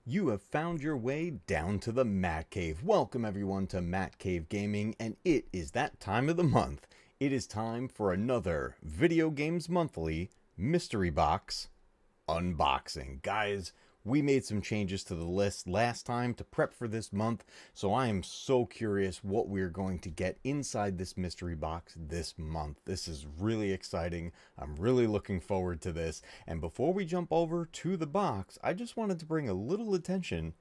You have found your way down to the Matcave. Welcome everyone to Matcave Gaming, and it is that time of the month. It is time for another Video Games Monthly Mystery Box unboxing. Guys, we made some changes to the list last time to prep for this month, so I am so curious what we're going to get inside this mystery box this month. This is really exciting. I'm really looking forward to this. And before we jump over to the box, I just wanted to bring a little attention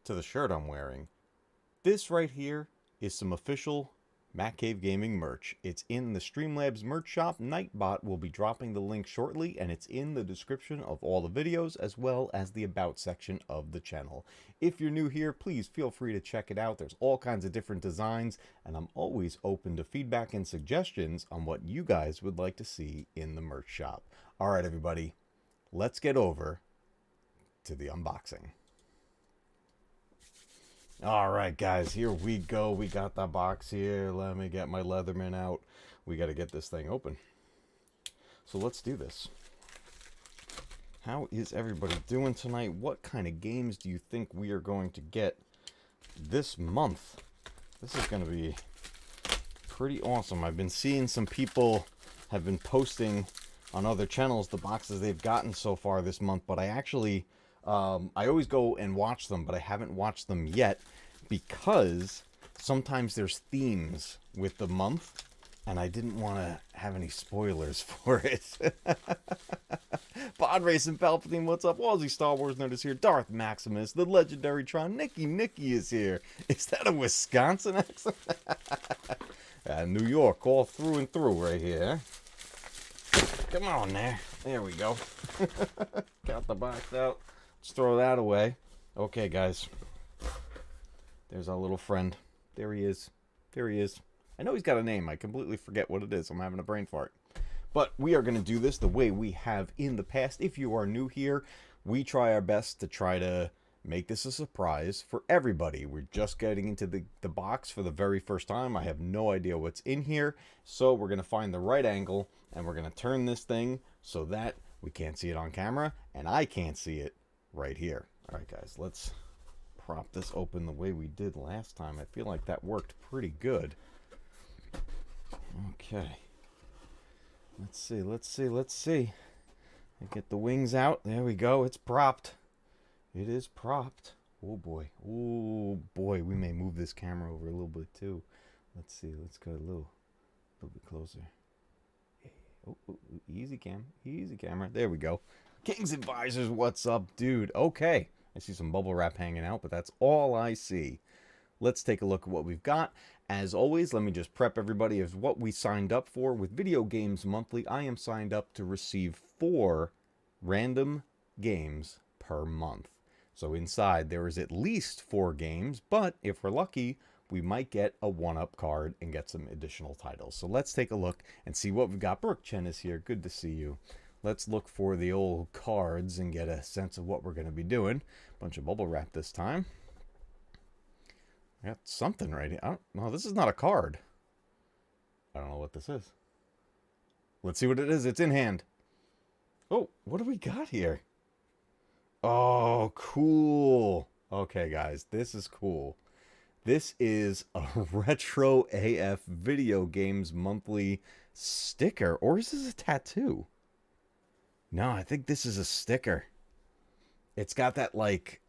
to the shirt I'm wearing. This right here is some official Matcave Gaming merch. It's in the Streamlabs merch shop. Nightbot will be dropping the link shortly, and it's in the description of all the videos as well as the about section of the channel. If you're new here, please feel free to check it out. There's all kinds of different designs, and I'm always open to feedback and suggestions on what you guys would like to see in the merch shop. All right, everybody, let's get over to the unboxing. All right, guys, here we go. We got the box here. Let me get my Leatherman out. We got to get this thing open. So let's do this. How is everybody doing tonight? What kind of games do you think we are going to get this month? This is going to be pretty awesome. I've been seeing some people have been posting on other channels the boxes they've gotten so far this month, but I actually... I always go and watch them, but I haven't watched them yet because sometimes there's themes with the month, and I didn't want to have any spoilers for it. Pod Racing Palpatine, what's up? Aussie Star Wars Nerd is here. Darth Maximus, the legendary Tron. Nicky is here. Is that a Wisconsin accent? New York, all through and through right here. Come on there. There we go. Got the box out. Let's throw that away. Okay, guys. There's our little friend. There he is. There he is. I know he's got a name. I completely forget what it is. I'm having a brain fart. But we are going to do this the way we have in the past. If you are new here, we try our best to try to make this a surprise for everybody. We're just getting into the box for the very first time. I have no idea what's in here. So we're going to find the right angle, and we're going to turn this thing so that we can't see it on camera, and I can't see it right here. All right, guys, let's prop this open the way we did last time. I feel like that worked pretty good. Okay. Let's see. I get the wings out. There we go. It's propped. It is propped. Oh, boy. Oh, boy. We may move this camera over a little bit, too. Let's see. Let's go a little bit closer. Oh, easy camera. There we go. Kings Advisors, what's up, dude? Okay, I see some bubble wrap hanging out, but that's all I see. Let's take a look at what we've got. As always, let me just prep everybody of what we signed up for. With Video Games Monthly, I am signed up to receive 4 random games per month. So inside, there is at least 4 games, but if we're lucky, we might get a 1-up card and get some additional titles. So let's take a look and see what we've got. Brooke Chen is here. Good to see you. Let's look for the old cards and get a sense of what we're going to be doing. Bunch of bubble wrap this time. I got something right here. No, this is not a card. I don't know what this is. Let's see what it is. It's in hand. Oh, what do we got here? Oh, cool. Okay, guys, this is cool. This is a Retro AF Video Games Monthly sticker. Or is this a tattoo? No, I think this is a sticker. It's got that like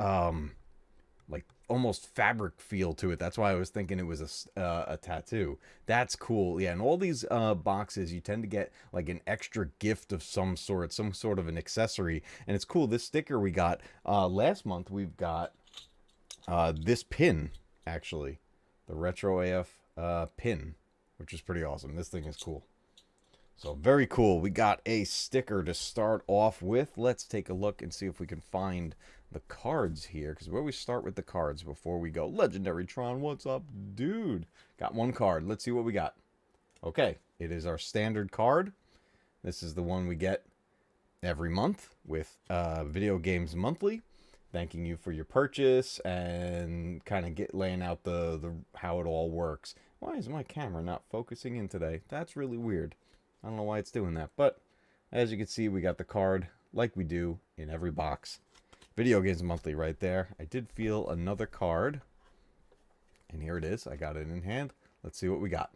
almost fabric feel to it. That's why I was thinking it was a tattoo. That's cool. Yeah, and all these boxes, you tend to get like an extra gift of some sort of an accessory. And it's cool. This sticker we got last month, we've got this pin, actually. The Retro AF pin, which is pretty awesome. This thing is cool. So very cool. We got a sticker to start off with. Let's take a look and see if we can find the cards here, because we always start with the cards before we go. Legendary Tron, what's up, dude? Got 1 card. Let's see what we got. Okay, it is our standard card. This is the one we get every month with Video Games Monthly, thanking you for your purchase and kind of laying out the how it all works. Why is my camera not focusing in today? That's really weird. I don't know why it's doing that, but as you can see, we got the card like we do in every box. Video Games Monthly right there. I did feel another card. And here it is. I got it in hand. Let's see what we got.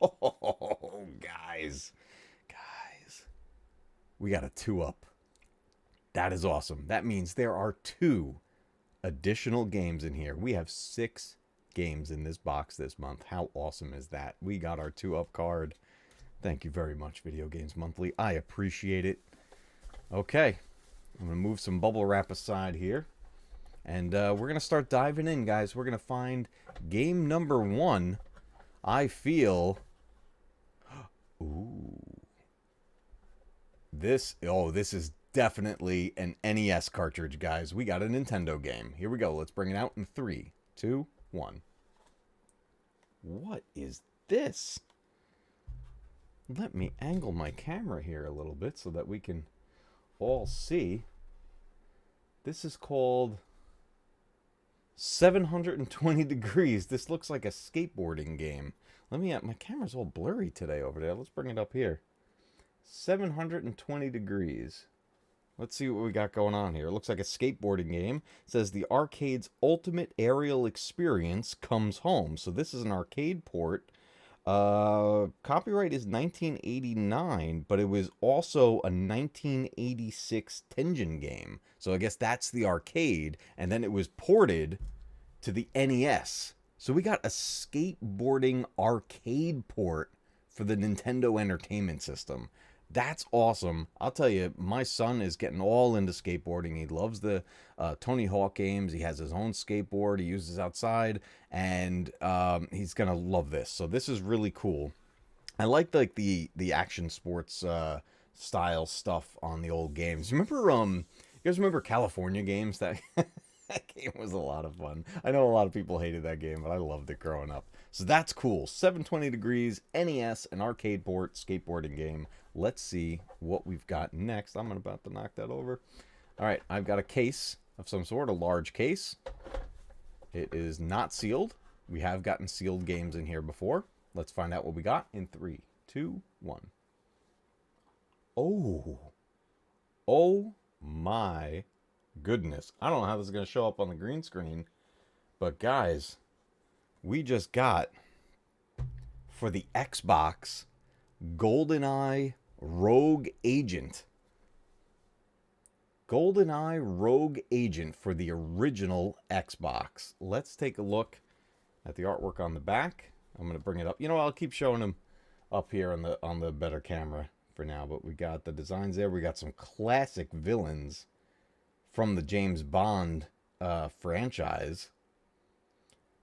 Oh, guys. Guys. We got a 2-up. That is awesome. That means there are 2 additional games in here. We have 6 games in this box this month. How awesome is that? We got our 2-up card. Thank you very much, Video Games Monthly. I appreciate it. Okay. I'm going to move some bubble wrap aside here. And we're going to start diving in, guys. We're going to find game number 1. I feel... Ooh. This is definitely an NES cartridge, guys. We got a Nintendo game. Here we go. Let's bring it out in 3, 2, 1. What is this? Let me angle my camera here a little bit so that we can all see. This is called 720 Degrees. This looks like a skateboarding game. Let me... my camera's all blurry today over there. Let's bring it up here. 720 Degrees. Let's see what we got going on here. It looks like a skateboarding game. It says the arcade's ultimate aerial experience comes home. So this is an arcade port. Copyright is 1989, but it was also a 1986 Tengen game. So I guess that's the arcade, and then it was ported to the NES. So we got a skateboarding arcade port for the Nintendo Entertainment System. That's awesome. I'll tell you, my son is getting all into skateboarding. He loves the Tony Hawk games. He has his own skateboard he uses outside, and he's going to love this. So this is really cool. I like the action sports style stuff on the old games. Remember, you guys remember California Games? That game was a lot of fun. I know a lot of people hated that game, but I loved it growing up. So that's cool. 720 Degrees, NES, an arcade port, skateboarding game. Let's see what we've got next. I'm about to knock that over. All right, I've got a case of some sort, a large case. It is not sealed. We have gotten sealed games in here before. Let's find out what we got in 3, 2, 1. Oh my goodness. I don't know how this is going to show up on the green screen, but guys, we just got, for the Xbox, GoldenEye Rogue Agent. GoldenEye Rogue Agent for the original Xbox. Let's take a look at the artwork on the back. I'm going to bring it up. You know, I'll keep showing them up here on the better camera for now, but we got the designs there. We got some classic villains from the James Bond franchise.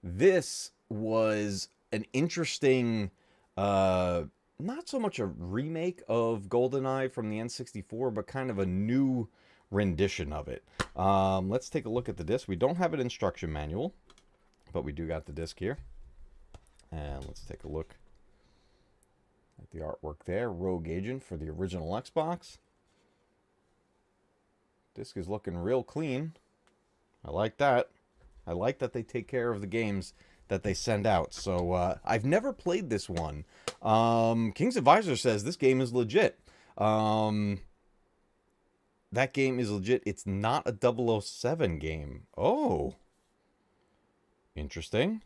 This was an interesting, not so much a remake of GoldenEye from the N64, but kind of a new rendition of it. Let's take a look at the disc. We don't have an instruction manual, but we do got the disc here. And let's take a look at the artwork there. Rogue Agent for the original Xbox. Disc is looking real clean. I like that. I like that they take care of the games that they send out. So I've never played this one. King's Advisor says this game is legit. That game is legit. It's not a 007 game. Oh. Interesting.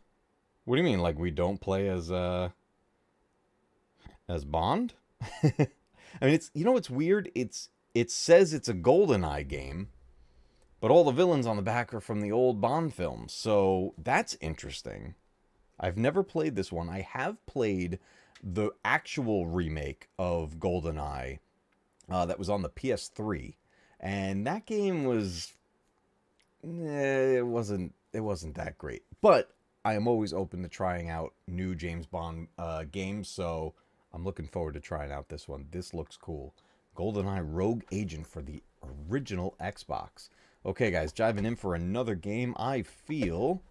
What do you mean? Like we don't play as Bond? I mean, it's, you know what's weird? It says it's a GoldenEye game, but all the villains on the back are from the old Bond films. So that's interesting. I've never played this one. I have played the actual remake of GoldenEye that was on the PS3. And that game was... it wasn't that great. But I am always open to trying out new James Bond games, so I'm looking forward to trying out this one. This looks cool. GoldenEye Rogue Agent for the original Xbox. Okay, guys, diving in for another game. I feel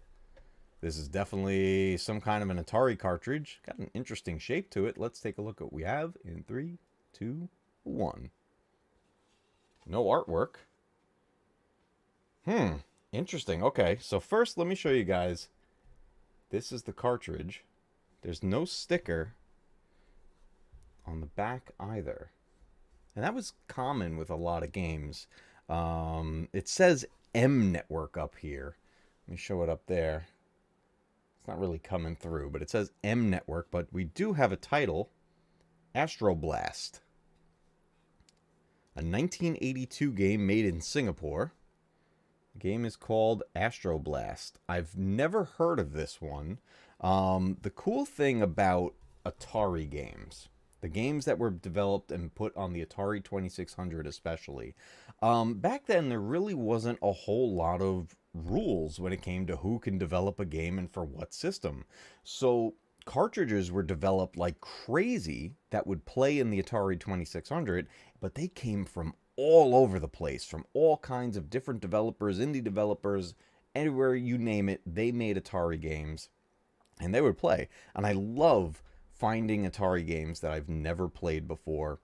this is definitely some kind of an Atari cartridge. Got an interesting shape to it. Let's take a look at what we have in 3, 2, 1. No artwork. Interesting. Okay, so first let me show you guys. This is the cartridge. There's no sticker on the back either. And that was common with a lot of games. It says M Network up here. Let me show it up there. It's not really coming through, but it says M Network. But we do have a title, Astroblast. A 1982 game made in Singapore. The game is called Astroblast. I've never heard of this one. The cool thing about Atari games, the games that were developed and put on the Atari 2600 especially, back then there really wasn't a whole lot of rules when it came to who can develop a game and for what system. So cartridges were developed like crazy that would play in the Atari 2600, but they came from all over the place, from all kinds of different developers, indie developers, anywhere you name it, they made Atari games and they would play. And I love finding Atari games that I've never played before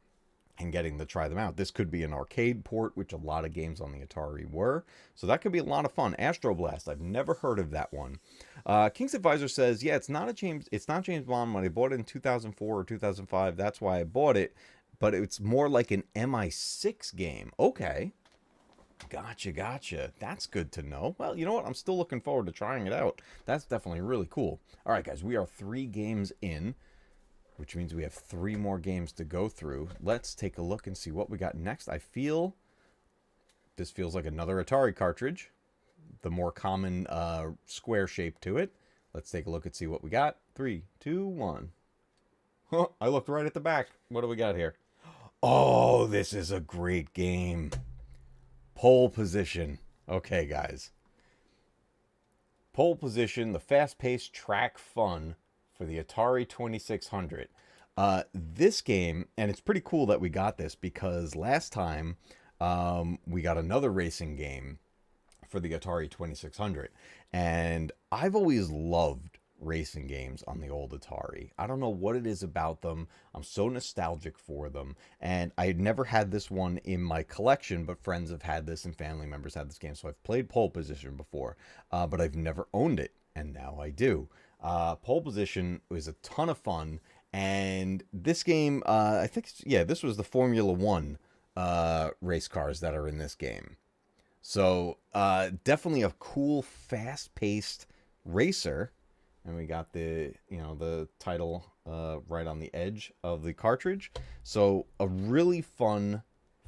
and getting to try them out. This could be an arcade port, which a lot of games on the Atari were. So that could be a lot of fun. Astroblast, I've never heard of that one. King's Advisor says, yeah, it's not James Bond. When I bought it in 2004 or 2005, that's why I bought it. But it's more like an MI6 game. Okay. Gotcha. That's good to know. Well, you know what? I'm still looking forward to trying it out. That's definitely really cool. All right, guys, we are 3 games in, which means we have 3 more games to go through. Let's take a look and see what we got next. I feel this feels like another Atari cartridge, the more common square shape to it. Let's take a look and see what we got. 3, 2, 1. Huh, I looked right at the back. What do we got here? Oh, this is a great game. Pole Position. Okay, guys. Pole Position, the fast-paced track fun for the Atari 2600. This game, and it's pretty cool that we got this because last time we got another racing game for the Atari 2600. And I've always loved racing games on the old Atari. I don't know what it is about them. I'm so nostalgic for them. And I had never had this one in my collection, but friends have had this and family members had this game. So I've played Pole Position before, but I've never owned it. And now I do. Pole Position was a ton of fun. And this game, I think, this was the Formula One race cars that are in this game. So definitely a cool, fast-paced racer. And we got the title right on the edge of the cartridge. So a really fun,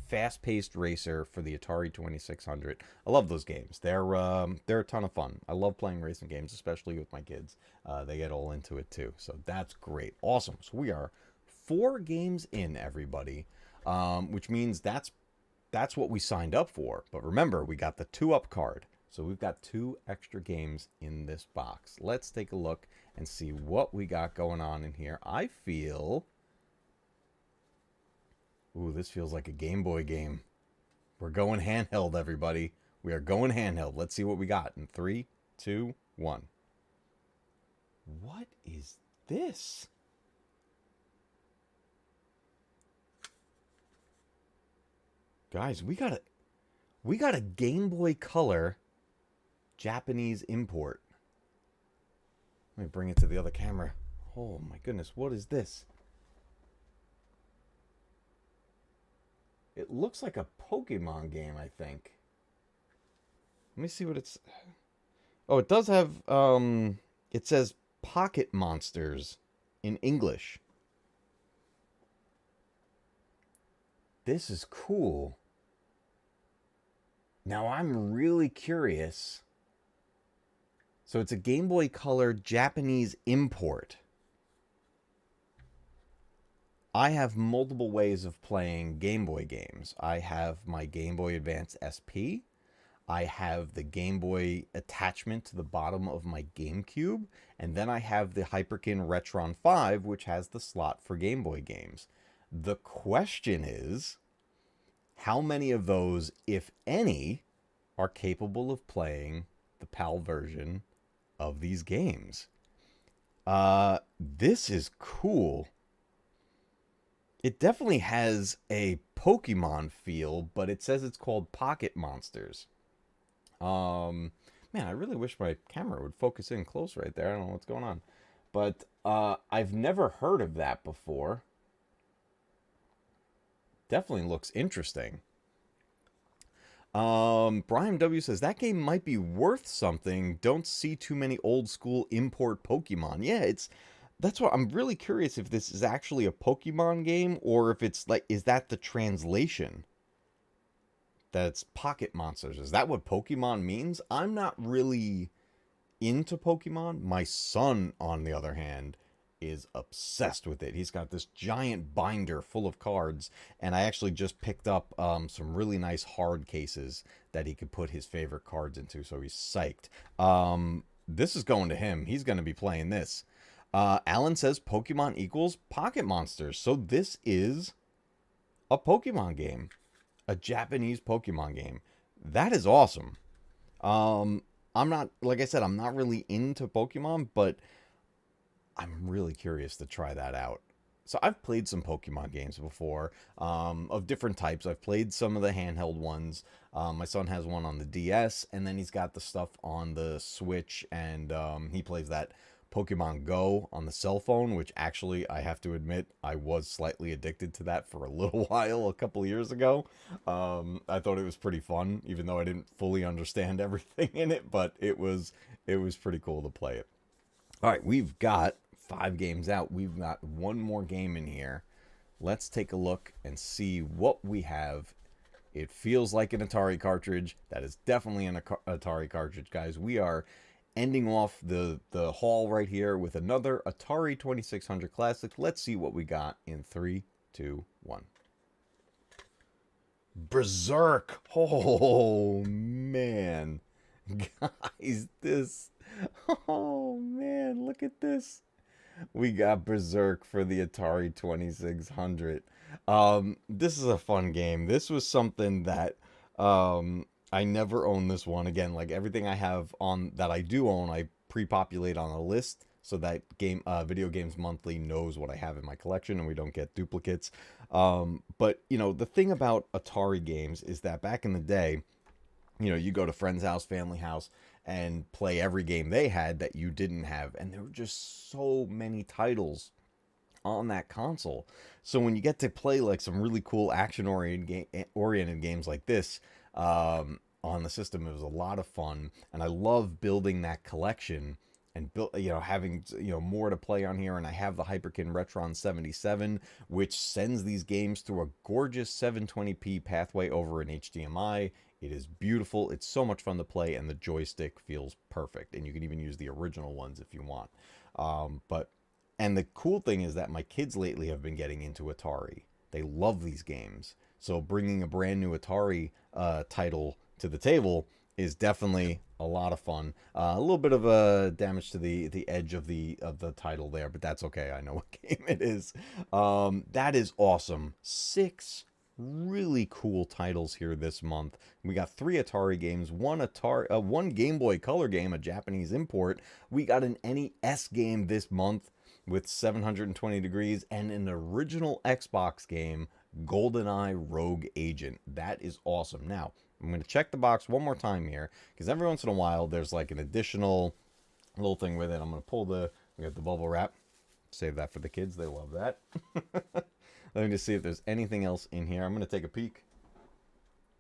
fast-paced racer for the Atari 2600. I love those games. They're a ton of fun. I love playing racing games, especially with my kids. They get all into it too. So that's great. Awesome. So we are 4 games in, everybody, which means that's what we signed up for. But remember, we got the 2-up card. So we've got 2 extra games in this box. Let's take a look and see what we got going on in here. I feel... Ooh, this feels like a Game Boy game. We're going handheld, everybody. We are going handheld. Let's see what we got in 3, 2, 1. What is this? Guys, we got a Game Boy Color Japanese import. Let me bring it to the other camera. Oh my goodness, what is this? It looks like a Pokemon game, I think. Let me see what it's... Oh, it does have, it says Pocket Monsters in English. This is cool. Now I'm really curious. So it's a Game Boy Color Japanese import. I have multiple ways of playing Game Boy games. I have my Game Boy Advance SP. I have the Game Boy attachment to the bottom of my GameCube. And then I have the Hyperkin Retron 5, which has the slot for Game Boy games. The question is, how many of those, if any, are capable of playing the PAL version of these games? This is cool. It definitely has a Pokemon feel, but it says it's called Pocket Monsters. Man, I really wish my camera would focus in close right there. I don't know what's going on. But I've never heard of that before. Definitely looks interesting. Brian W says that game might be worth something. Don't see too many old school import Pokemon. Yeah, that's what I'm really curious if this is actually a Pokemon game or if it's like, is that the translation? That's Pocket Monsters. Is that what Pokemon means? I'm not really into Pokemon. My son, on the other hand, is obsessed with it. He's got this giant binder full of cards, and I actually just picked up some really nice hard cases that he could put his favorite cards into, so he's psyched. This is going to him. He's going to be playing this. Alan says Pokemon equals Pocket Monsters, so this is a Pokemon game, a Japanese Pokemon game. That is awesome. I'm not, like I said, I'm not really into Pokemon, but I'm really curious to try that out. So I've played some Pokemon games before, of different types. I've played some of the handheld ones. My son has one on the DS, and then he's got the stuff on the Switch, and he plays that Pokemon Go on the cell phone, which actually, I have to admit, I was slightly addicted to that for a little while a couple of years ago. I thought it was pretty fun, even though I didn't fully understand everything in it, but it was pretty cool to play it. All right, we've got 5 games out. We've got one more game in here. Let's take a look and see what we have. It feels like an Atari cartridge. That is definitely an Atari cartridge, guys. We are ending off the haul right here with another Atari 2600 Classic. Let's see what we got in 3, 2, 1. Berserk. Oh, man. Guys, this... Oh, man, look at this. We got Berserk for the Atari 2600. This is a fun game. This was something that I never owned this one. Again, like everything I have on that I do own, I pre-populate on a list so that Video Games Monthly knows what I have in my collection and we don't get duplicates. But you know, the thing about Atari games is that back in the day, you know, you go to friend's house, family house, and play every game they had that you didn't have. And there were just so many titles on that console. So when you get to play like some really cool action-oriented games like this on the system, it was a lot of fun. And I love building that collection and having more to play on here. And I have the Hyperkin Retron 77, which sends these games through a gorgeous 720p pathway over an HDMI. It is beautiful. It's so much fun to play, and the joystick feels perfect. And you can even use the original ones if you want. And the cool thing is that my kids lately have been getting into Atari. They love these games. So bringing a brand new Atari title to the table is definitely a lot of fun. A little bit of a damage to the edge of the title there, but that's okay. I know what game it is. That is awesome. 6 really cool titles here this month. We got 3 Atari games, one Game Boy Color game, a Japanese import. We got an NES game this month with 720 Degrees, and an original Xbox game, GoldenEye Rogue Agent. That is awesome. Now, I'm going to check the box one more time here, because every once in a while there's like an additional little thing with it. I'm going to we got the bubble wrap. Save that for the kids. They love that. Let me just see if there's anything else in here. I'm going to take a peek.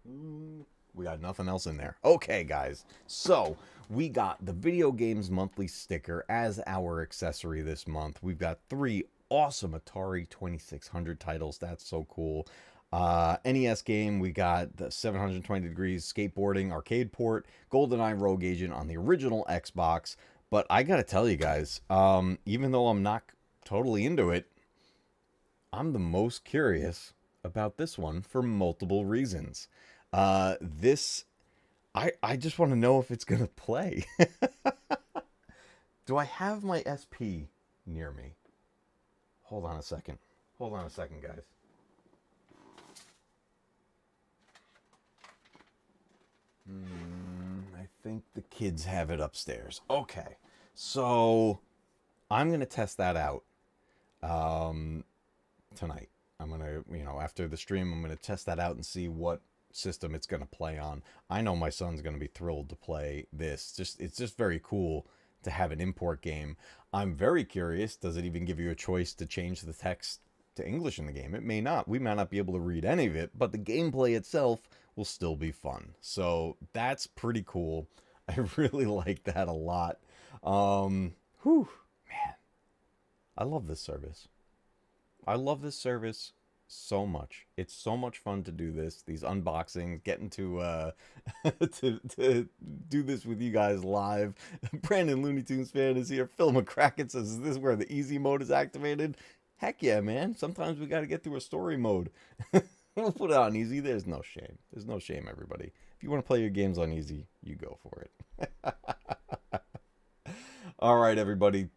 We got nothing else in there. Okay, guys. So, we got the Video Games Monthly sticker as our accessory this month. We've got 3 awesome Atari 2600 titles. That's so cool. NES game, we got the 720 Degrees Skateboarding arcade port, GoldenEye Rogue Agent on the original Xbox. But I got to tell you guys, even though I'm not totally into it, I'm the most curious about this one for multiple reasons. I just want to know if it's going to play. Do I have my SP near me? Hold on a second. Hold on a second, guys. I think the kids have it upstairs. Okay. So I'm going to test that out tonight. I'm going to, after the stream, I'm going to test that out and see what system it's going to play on. I know my son's going to be thrilled to play this. It's just very cool to have an import game. I'm very curious, does it even give you a choice to change the text to English in the game. It may not. We may not be able to read any of it, but the gameplay itself will still be fun. So that's pretty cool. I really like that a lot. Whew, man. I love this service. I love this service so much. It's so much fun to do this. These unboxings, getting to to do this with you guys live. Brandon Looney Tunes fan is here. Phil McCracken says, "Is this where the easy mode is activated?" Heck yeah, man. Sometimes we got to get through a story mode. We'll put it on easy. There's no shame. There's no shame, everybody. If you want to play your games on easy, you go for it. All right, everybody.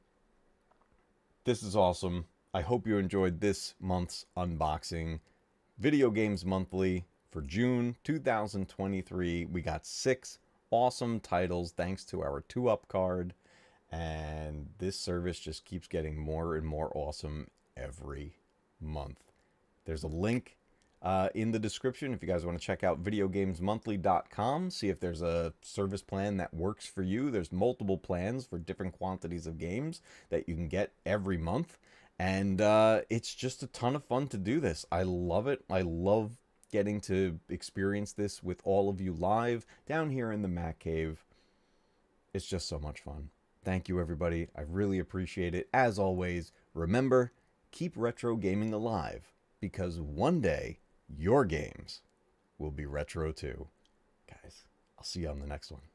This is awesome. I hope you enjoyed this month's unboxing. Video Games Monthly for June 2023. We got 6 awesome titles thanks to our 2-Up card. And this service just keeps getting more and more awesome every month. There's a link in the description if you guys want to check out videogamesmonthly.com. See if there's a service plan that works for you. There's multiple plans for different quantities of games that you can get every month. And it's just a ton of fun to do this. I love it. I love getting to experience this with all of you live down here in the Matcave. It's just so much fun. Thank you, everybody. I really appreciate it. As always, remember, keep retro gaming alive, because one day your games will be retro too. Guys, I'll see you on the next one.